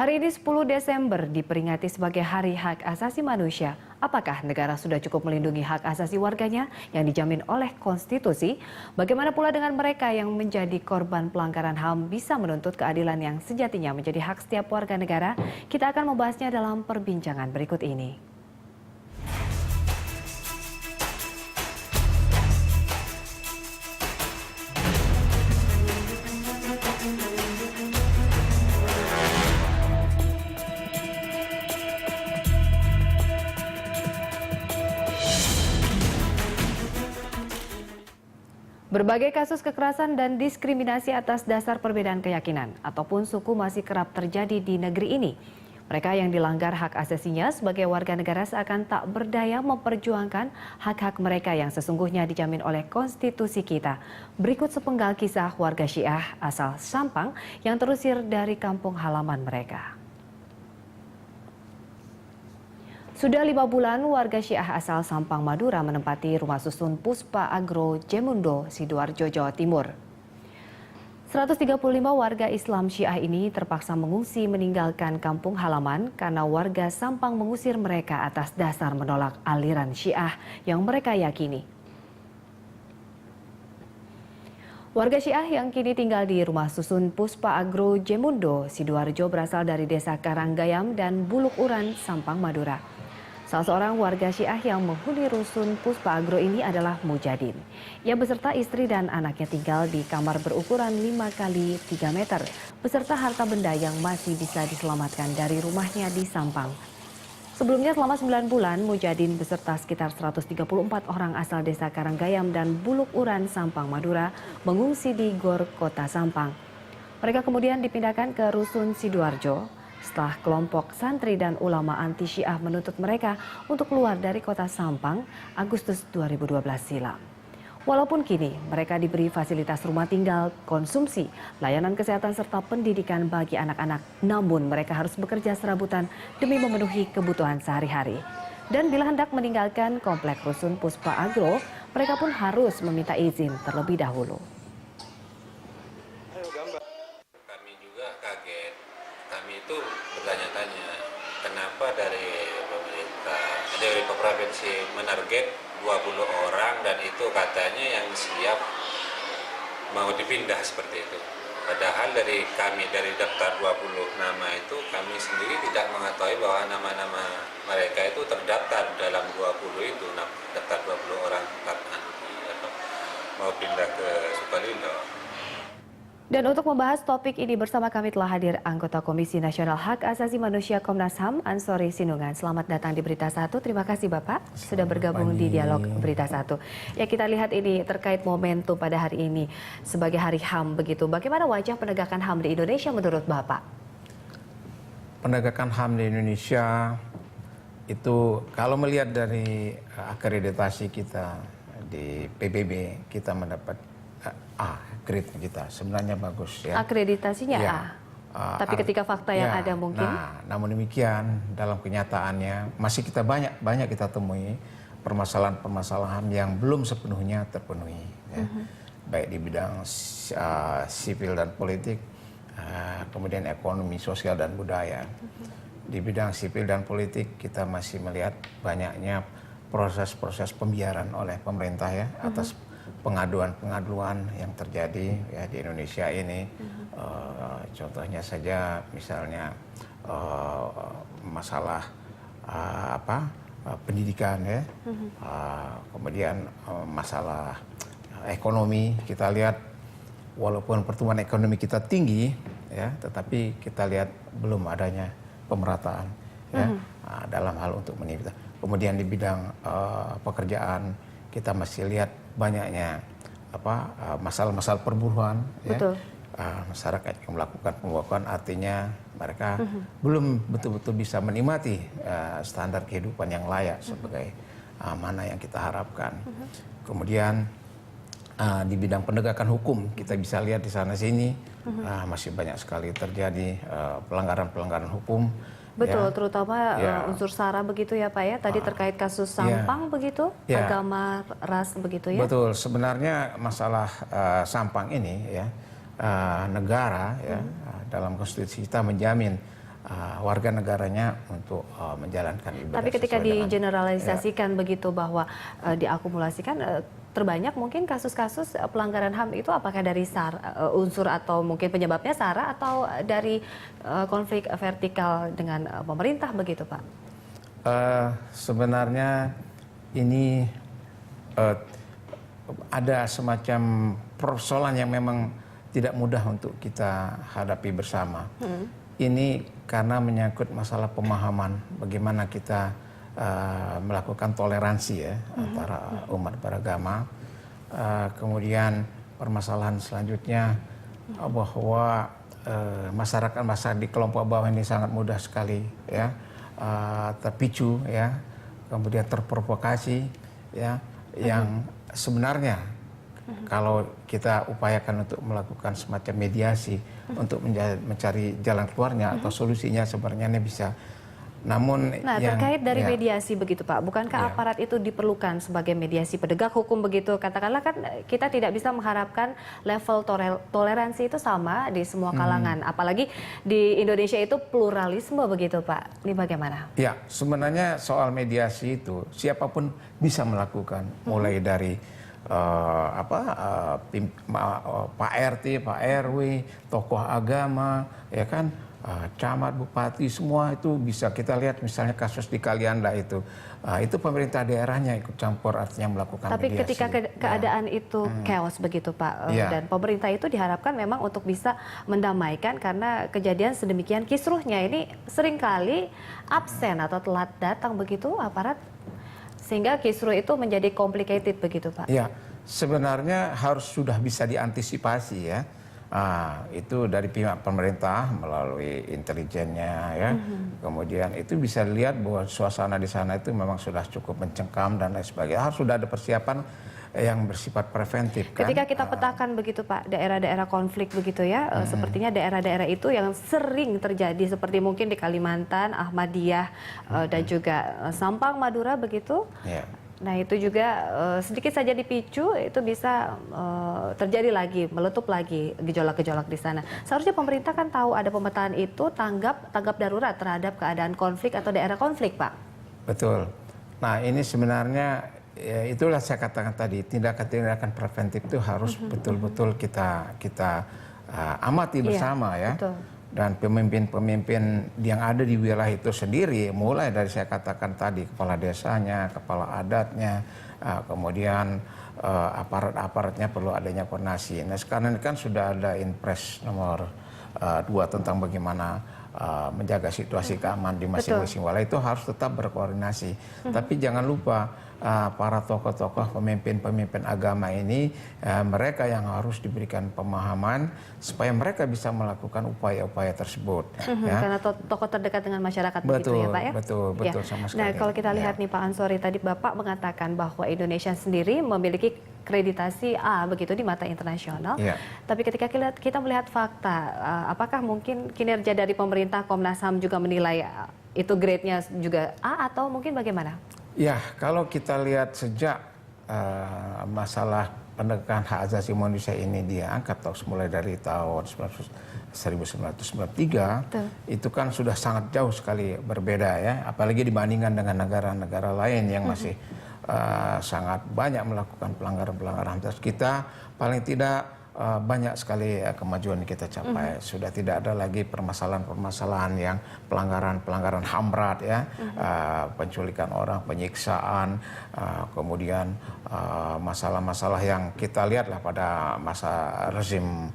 Hari ini 10 Desember diperingati sebagai Hari Hak Asasi Manusia. Apakah negara sudah cukup melindungi hak asasi warganya yang dijamin oleh konstitusi? Bagaimana pula dengan mereka yang menjadi korban pelanggaran HAM bisa menuntut keadilan yang sejatinya menjadi hak setiap warga negara? Kita akan membahasnya dalam perbincangan berikut ini. Berbagai kasus kekerasan dan diskriminasi atas dasar perbedaan keyakinan ataupun suku masih kerap terjadi di negeri ini. Mereka yang dilanggar hak asasinya sebagai warga negara seakan tak berdaya memperjuangkan hak-hak mereka yang sesungguhnya dijamin oleh konstitusi kita. Berikut sepenggal kisah warga Syiah asal Sampang yang terusir dari kampung halaman mereka. Sudah 5 bulan warga Syiah asal Sampang, Madura menempati rumah susun Puspa Agro Jemundo, Sidoarjo, Jawa Timur. 135 warga Islam Syiah ini terpaksa mengungsi meninggalkan kampung halaman karena warga Sampang mengusir mereka atas dasar menolak aliran Syiah yang mereka yakini. Warga Syiah yang kini tinggal di rumah susun Puspa Agro Jemundo, Sidoarjo berasal dari desa Karanggayam dan Buluk Uran, Sampang, Madura. Salah seorang warga Syiah yang menghuni rusun Puspa Agro ini adalah Mujadin. Ia beserta istri dan anaknya tinggal di kamar berukuran 5 kali 3 meter beserta harta benda yang masih bisa diselamatkan dari rumahnya di Sampang. Sebelumnya selama 9 bulan, Mujadin beserta sekitar 134 orang asal desa Karanggayam dan Buluk Uran, Sampang, Madura mengungsi di Gor Kota Sampang. Mereka kemudian dipindahkan ke rusun Sidoarjo setelah kelompok santri dan ulama anti Syiah menuntut mereka untuk keluar dari kota Sampang Agustus 2012 silam. Walaupun kini mereka diberi fasilitas rumah tinggal, konsumsi, layanan kesehatan serta pendidikan bagi anak-anak, namun mereka harus bekerja serabutan demi memenuhi kebutuhan sehari-hari. Dan bila hendak meninggalkan komplek rusun Puspa Agro, mereka pun harus meminta izin terlebih dahulu. Kami itu bertanya-tanya kenapa dari pemerintah, dari provinsi menarget 20 orang dan itu katanya yang siap mau dipindah seperti itu. Padahal dari kami, dari daftar 20 nama itu kami sendiri tidak mengetahui bahwa nama-nama mereka itu terdaftar dalam 20 itu, daftar 20 orang mau pindah ke Sukolilo. Dan untuk membahas topik ini bersama kami telah hadir anggota Komisi Nasional Hak Asasi Manusia Komnas HAM, Ansori Sinungan. Selamat datang di Berita Satu. Terima kasih Bapak sudah bergabung di Dialog Berita Satu. Ya, kita lihat ini terkait momentum pada hari ini sebagai Hari HAM begitu. Bagaimana wajah penegakan HAM di Indonesia menurut Bapak? Penegakan HAM di Indonesia itu kalau melihat dari akreditasi kita di PBB, kita mendapat A, grade kita sebenarnya bagus ya. Akreditasinya ya. Tapi ketika fakta yang ada mungkin. Nah, namun demikian dalam kenyataannya masih kita banyak kita temui permasalahan-permasalahan yang belum sepenuhnya terpenuhi. Ya. Baik di bidang sipil dan politik, kemudian ekonomi, sosial dan budaya. Di bidang sipil dan politik kita masih melihat banyaknya proses-proses pembiaran oleh pemerintah ya atas pengaduan-pengaduan yang terjadi ya di Indonesia ini. Contohnya saja misalnya masalah pendidikan ya, kemudian masalah ekonomi. Kita lihat walaupun pertumbuhan ekonomi kita tinggi ya, tetapi kita lihat belum adanya pemerataan ya dalam hal untuk meningkatkan. Kemudian di bidang pekerjaan kita masih lihat banyaknya masalah-masalah perburuan ya. Masyarakat yang melakukan pembuakan artinya mereka belum betul-betul bisa menikmati standar kehidupan yang layak sebagai mana yang kita harapkan. Kemudian di bidang penegakan hukum kita bisa lihat di sana sini masih banyak sekali terjadi pelanggaran-pelanggaran hukum. Betul, ya. Terutama unsur SARA begitu ya Pak ya. Tadi terkait kasus Sampang begitu, agama, ras begitu ya. Betul, sebenarnya masalah Sampang ini ya negara ya dalam konstitusi kita menjamin warga negaranya untuk menjalankan ibadah. Tapi ketika sesuai dengan, digeneralisasikan begitu bahwa diakumulasikan terbanyak mungkin kasus-kasus pelanggaran HAM itu apakah dari unsur atau mungkin penyebabnya SARA atau dari konflik vertikal dengan pemerintah begitu Pak? Sebenarnya ini ada semacam persoalan yang memang tidak mudah untuk kita hadapi bersama. Ini karena menyangkut masalah pemahaman bagaimana kita melakukan toleransi ya antara umat beragama. Kemudian permasalahan selanjutnya bahwa masyarakat di kelompok bawah ini sangat mudah sekali ya terpicu ya, kemudian terprovokasi ya, yang sebenarnya kalau kita upayakan untuk melakukan semacam mediasi untuk mencari jalan keluarnya atau solusinya sebenarnya ini bisa. Namun terkait dari mediasi begitu Pak, bukankah aparat itu diperlukan sebagai mediasi penegak hukum begitu? Katakanlah kan kita tidak bisa mengharapkan level toleransi itu sama di semua kalangan, apalagi di Indonesia itu pluralisme begitu Pak. Ini bagaimana? Ya, sebenarnya soal mediasi itu siapapun bisa melakukan, mulai dari Pak RT, Pak RW, tokoh agama, ya kan, camat, bupati, semua itu bisa. Kita lihat misalnya kasus di Kalianda itu pemerintah daerahnya ikut campur, artinya melakukan Tapi mediasi. ketika keadaan itu chaos begitu Pak, dan pemerintah itu diharapkan memang untuk bisa mendamaikan karena kejadian sedemikian kisruhnya ini seringkali absen atau telat datang begitu aparat, sehingga kisruh itu menjadi complicated begitu Pak? Ya, sebenarnya harus sudah bisa diantisipasi ya. Itu dari pihak pemerintah melalui intelijennya ya. Kemudian itu bisa dilihat bahwa suasana di sana itu memang sudah cukup mencengkam dan lain sebagainya. Harus sudah ada persiapan yang bersifat preventif kan. Ketika kita petakan begitu Pak, daerah-daerah konflik begitu ya, sepertinya daerah-daerah itu yang sering terjadi seperti mungkin di Kalimantan, Ahmadiyah, dan juga Sampang, Madura begitu. Nah itu juga sedikit saja dipicu itu bisa terjadi lagi, meletup lagi gejolak-gejolak di sana. Seharusnya pemerintah kan tahu ada pemetaan itu, tanggap darurat terhadap keadaan konflik atau daerah konflik Pak. Betul. Nah ini sebenarnya ya, itulah saya katakan tadi, tindakan-tindakan preventif itu harus betul-betul kita amati bersama ya. Betul. Dan pemimpin-pemimpin yang ada di wilayah itu sendiri, mulai dari saya katakan tadi, kepala desanya, kepala adatnya, kemudian aparat-aparatnya perlu adanya koordinasi. Nah sekarang ini kan sudah ada Inpres nomor 2 tentang bagaimana menjaga situasi keamanan di masing-masing wilayah, itu harus tetap berkoordinasi. Tapi jangan lupa para tokoh-tokoh pemimpin-pemimpin agama ini, mereka yang harus diberikan pemahaman supaya mereka bisa melakukan upaya-upaya tersebut. Karena tokoh terdekat dengan masyarakat begitu ya Pak ya? Betul sama sekali. Nah kalau kita lihat nih Pak Ansori, tadi Bapak mengatakan bahwa Indonesia sendiri memiliki akreditasi A begitu di mata internasional. Tapi ketika kita melihat fakta, apakah mungkin kinerja dari pemerintah, Komnas HAM juga menilai itu grade-nya juga A atau mungkin bagaimana? Ya, kalau kita lihat sejak masalah penegakan hak asasi manusia ini diangkat mulai dari tahun 1993, itu kan sudah sangat jauh sekali berbeda ya, apalagi dibandingkan dengan negara-negara lain yang masih sangat banyak melakukan pelanggaran-pelanggaran HAM. Kita paling tidak banyak sekali kemajuan yang kita capai. Sudah tidak ada lagi permasalahan-permasalahan yang pelanggaran-pelanggaran HAM berat ya, penculikan orang, penyiksaan, kemudian masalah-masalah yang kita lihatlah pada masa rezim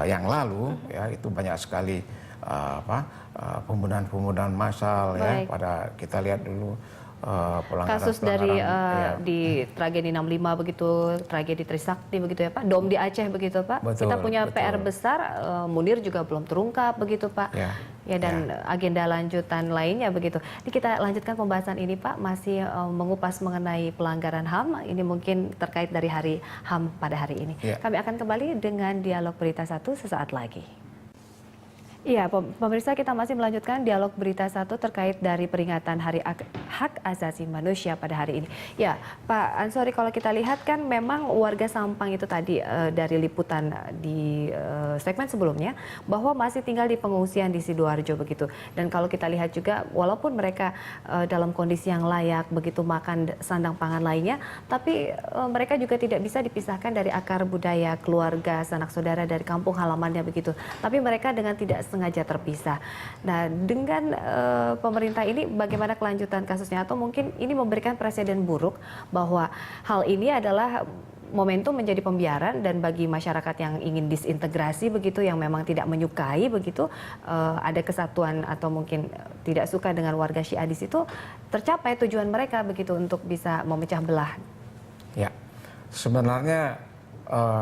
yang lalu ya, itu banyak sekali pembunuhan-pembunuhan massal ya, pada kita lihat dulu kasus dari di tragedi 65 begitu, tragedi Trisakti begitu ya Pak, Dom di Aceh begitu Pak. Kita punya PR besar, Munir juga belum terungkap begitu Pak. Dan agenda lanjutan lainnya begitu. Ini kita lanjutkan pembahasan ini Pak, masih mengupas mengenai pelanggaran HAM. Ini mungkin terkait dari Hari HAM pada hari ini. Kami akan kembali dengan Dialog Berita 1 sesaat lagi. Iya, pemirsa, kita masih melanjutkan Dialog Berita 1 terkait dari peringatan Hari Hak asasi manusia pada hari ini. Ya, Pak Ansori, kalau kita lihat kan memang warga Sampang itu tadi dari liputan di segmen sebelumnya bahwa masih tinggal di pengungsian di Sidoarjo begitu. Dan kalau kita lihat juga walaupun mereka dalam kondisi yang layak begitu makan sandang pangan lainnya, tapi mereka juga tidak bisa dipisahkan dari akar budaya keluarga, sanak saudara dari kampung halamannya begitu. Tapi mereka dengan tidak sengaja terpisah. Nah, dengan pemerintah ini bagaimana kelanjutan kasusnya, atau mungkin ini memberikan presiden buruk bahwa hal ini adalah momentum menjadi pembiaran, dan bagi masyarakat yang ingin disintegrasi begitu, yang memang tidak menyukai begitu ada kesatuan atau mungkin tidak suka dengan warga Syiah di situ, tercapai tujuan mereka begitu untuk bisa memecah belah. Ya, sebenarnya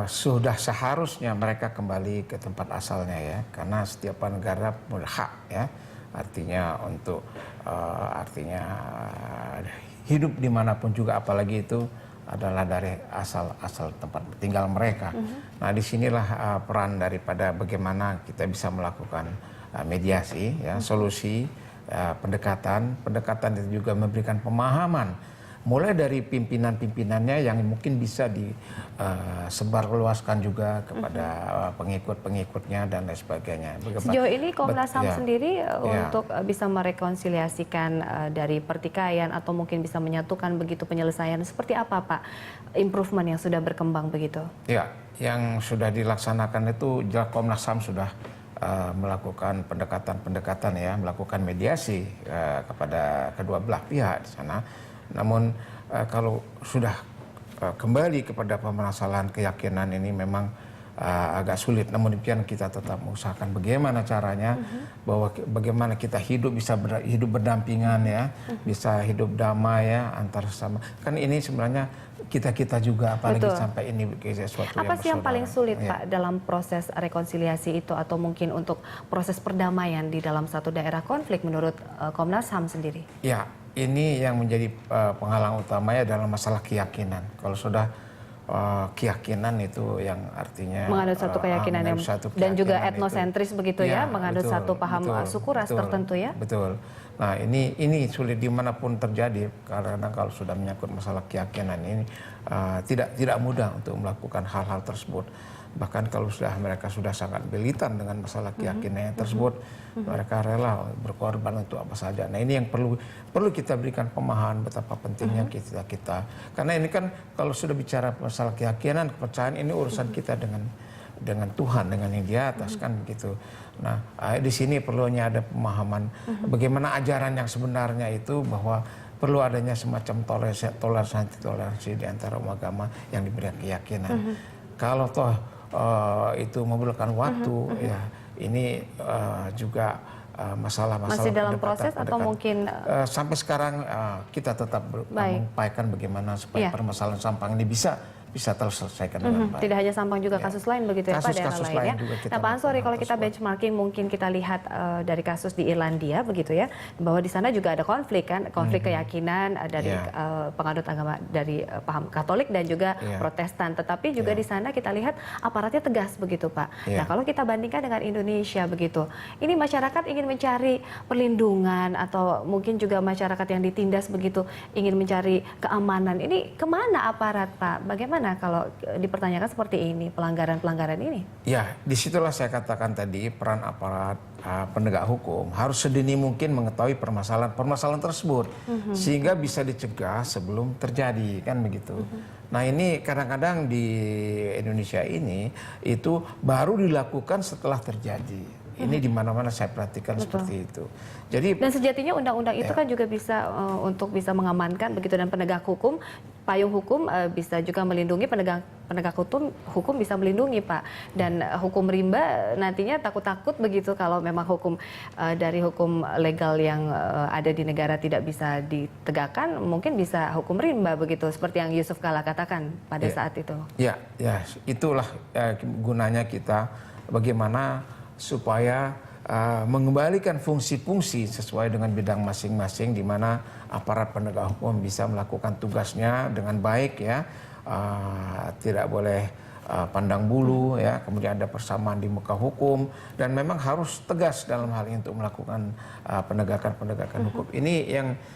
sudah seharusnya mereka kembali ke tempat asalnya ya, karena setiap negara berhak ya, artinya untuk hidup dimanapun juga, apalagi itu adalah dari asal tempat tinggal mereka. Nah, disinilah peran daripada bagaimana kita bisa melakukan mediasi ya, solusi, pendekatan itu juga memberikan pemahaman mulai dari pimpinan-pimpinannya yang mungkin bisa disebarluaskan juga kepada pengikut-pengikutnya dan lain sebagainya. Sejauh ini Komnas HAM sendiri untuk bisa merekonsiliasikan dari pertikaian atau mungkin bisa menyatukan begitu penyelesaian, seperti apa Pak improvement yang sudah berkembang begitu? Ya, yang sudah dilaksanakan itu jelas Komnas HAM sudah melakukan pendekatan-pendekatan ya, melakukan mediasi kepada kedua belah pihak di sana. Namun kalau sudah kembali kepada permasalahan keyakinan ini memang agak sulit. Namun demikian kita tetap mengusahakan bagaimana caranya bahwa bagaimana kita bisa hidup berdampingan ya, bisa hidup damai ya antar sesama. Kan ini sebenarnya kita juga, apalagi sampai ini sesuatu apa sih yang paling sulit Pak dalam proses rekonsiliasi itu, atau mungkin untuk proses perdamaian di dalam satu daerah konflik menurut Komnas HAM sendiri? Ya, ini yang menjadi penghalang utamanya dalam masalah keyakinan. Kalau sudah keyakinan itu yang artinya menganut satu keyakinan yang dan juga etnosentris begitu ya, menganut satu paham suku ras tertentu ya. Betul. Nah, ini sulit dimanapun terjadi, karena kalau sudah menyangkut masalah keyakinan ini tidak mudah untuk melakukan hal-hal tersebut. Bahkan kalau mereka sudah sangat militan dengan masalah keyakinan tersebut, mereka rela berkorban untuk apa saja. Nah, ini yang perlu kita berikan pemahaman betapa pentingnya kita. Karena ini kan kalau sudah bicara masalah keyakinan, kepercayaan, ini urusan kita dengan Tuhan, dengan yang di atas kan begitu. Nah, di sini perlunya ada pemahaman bagaimana ajaran yang sebenarnya itu, bahwa perlu adanya semacam toleransi di antara umat agama yang diberikan keyakinan. Kalau toh itu memerlukan waktu ya, ini juga masalah-masalah masih dalam proses atau mungkin sampai sekarang kita tetap mengupayakan bagaimana supaya permasalahan Sampang ini bisa terselesaikan dengan baik. Tidak hanya Sampang, juga kasus lain begitu ya Pak, daerah lain ya. Nah Pak Ansori, kalau kita benchmarking mungkin kita lihat dari kasus di Irlandia begitu ya, bahwa di sana juga ada konflik kan, konflik keyakinan dari penganut agama dari paham Katolik dan juga Protestan, tetapi juga di sana kita lihat aparatnya tegas begitu Pak. Nah kalau kita bandingkan dengan Indonesia begitu, ini masyarakat ingin mencari perlindungan atau mungkin juga masyarakat yang ditindas begitu ingin mencari keamanan, ini kemana aparat Pak? Bagaimana kalau dipertanyakan seperti ini, pelanggaran-pelanggaran ini? Ya, disitulah saya katakan tadi peran aparat penegak hukum harus sedini mungkin mengetahui permasalahan tersebut sehingga bisa dicegah sebelum terjadi, kan begitu. Nah, ini kadang-kadang di Indonesia ini itu baru dilakukan setelah terjadi. Ini di mana-mana saya perhatikan seperti itu. Jadi, dan sejatinya undang-undang itu kan juga bisa untuk bisa mengamankan begitu, dan penegak hukum, payung hukum bisa juga melindungi, penegak hukum bisa melindungi Pak. Dan hukum rimba nantinya takut-takut begitu kalau memang hukum dari hukum legal yang ada di negara tidak bisa ditegakkan, mungkin bisa hukum rimba begitu, seperti yang Yusuf Kala katakan pada saat itu. Ya, itulah gunanya kita bagaimana supaya mengembalikan fungsi-fungsi sesuai dengan bidang masing-masing, di mana aparat penegak hukum bisa melakukan tugasnya dengan baik ya, tidak boleh pandang bulu, ya, kemudian ada persamaan di muka hukum, dan memang harus tegas dalam hal ini untuk melakukan penegakan hukum. Ini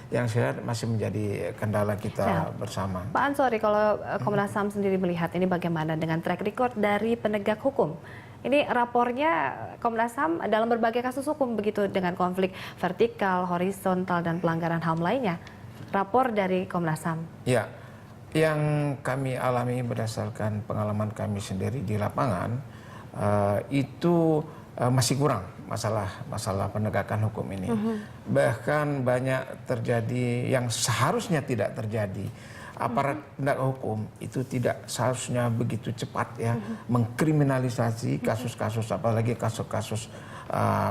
yang saya lihat masih menjadi kendala kita bersama. Pak Ansori, kalau Komnas HAM sendiri melihat ini bagaimana dengan track record dari penegak hukum? Ini rapornya Komnas HAM dalam berbagai kasus hukum begitu, dengan konflik vertikal, horizontal, dan pelanggaran HAM lainnya. Rapor dari Komnas HAM. Ya, yang kami alami berdasarkan pengalaman kami sendiri di lapangan itu masih kurang masalah penegakan hukum ini. Bahkan banyak terjadi yang seharusnya tidak terjadi. Aparat penegak hukum itu tidak seharusnya begitu cepat, ya, mengkriminalisasi kasus-kasus, apalagi kasus-kasus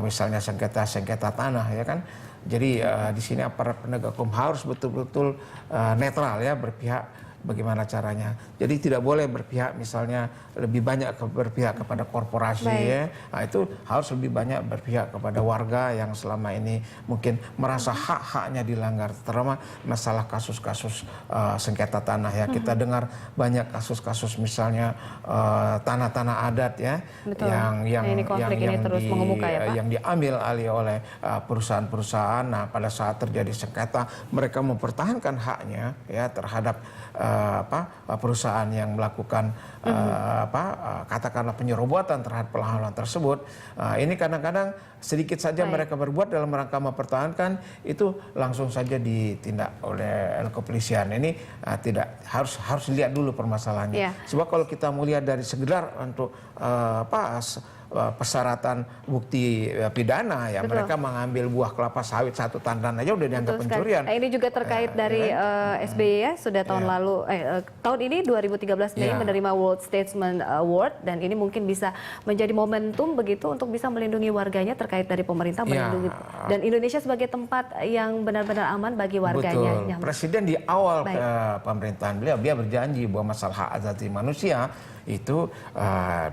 misalnya sengketa tanah, ya kan. Jadi di sini aparat penegak hukum harus betul-betul netral, ya, berpihak bagaimana caranya. Jadi tidak boleh berpihak misalnya lebih banyak berpihak kepada korporasi, ya. Nah, itu harus lebih banyak berpihak kepada warga yang selama ini mungkin merasa hak-haknya dilanggar, terutama masalah kasus-kasus sengketa tanah, ya. Kita dengar banyak kasus-kasus misalnya tanah-tanah adat, ya. Betul. Yang diambil alih oleh perusahaan-perusahaan. Nah, pada saat terjadi sengketa, mereka mempertahankan haknya, ya, terhadap perusahaan yang melakukan katakanlah penyerobotan terhadap lahan tersebut. Ini kadang-kadang sedikit saja mereka berbuat dalam rangka mempertahankan, itu langsung saja ditindak oleh kepolisian. Ini tidak harus lihat dulu permasalahannya. Sebab kalau kita mau lihat dari sekedar untuk persyaratan bukti pidana, ya, mereka mengambil buah kelapa sawit satu tandan aja udah dianggap pencurian. Nah, ini juga terkait dari SBY, ya, sudah tahun lalu, tahun ini 2013 Mei menerima World Statesman Award, dan ini mungkin bisa menjadi momentum begitu untuk bisa melindungi warganya terkait dari pemerintah melindungi dan Indonesia sebagai tempat yang benar-benar aman bagi warganya. Betul. Presiden di awal pemerintahan beliau berjanji bahwa masalah hak asasi manusia itu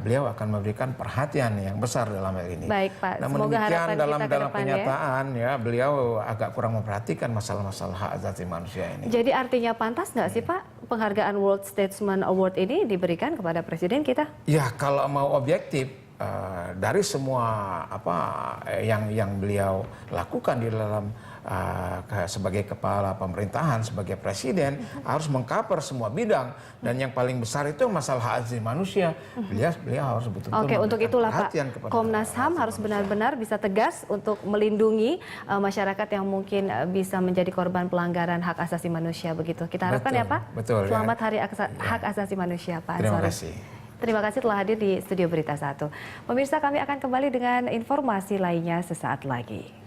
beliau akan memberikan perhatian yang besar dalam hal ini. Baik, Pak. Namun Semoga demikian dalam depan, kenyataan, ya, beliau agak kurang memperhatikan masalah-masalah hak asasi manusia ini. Jadi artinya pantas nggak sih, Pak, penghargaan World Statesman Award ini diberikan kepada presiden kita? Ya, kalau mau objektif, dari semua yang beliau lakukan di dalam sebagai kepala pemerintahan, sebagai presiden, harus mengcover semua bidang, dan yang paling besar itu masalah hak asasi manusia. Beliau harus betul-betul untuk itulah, Pak, Komnas HAM harus benar-benar bisa tegas untuk melindungi masyarakat yang mungkin bisa menjadi korban pelanggaran hak asasi manusia begitu. Kita harapkan, ya, Pak. Betul. Selamat Hari Hak Asasi Manusia, Pak Ansori. Terima kasih. Terima kasih telah hadir di Studio Berita 1. Pemirsa, kami akan kembali dengan informasi lainnya sesaat lagi.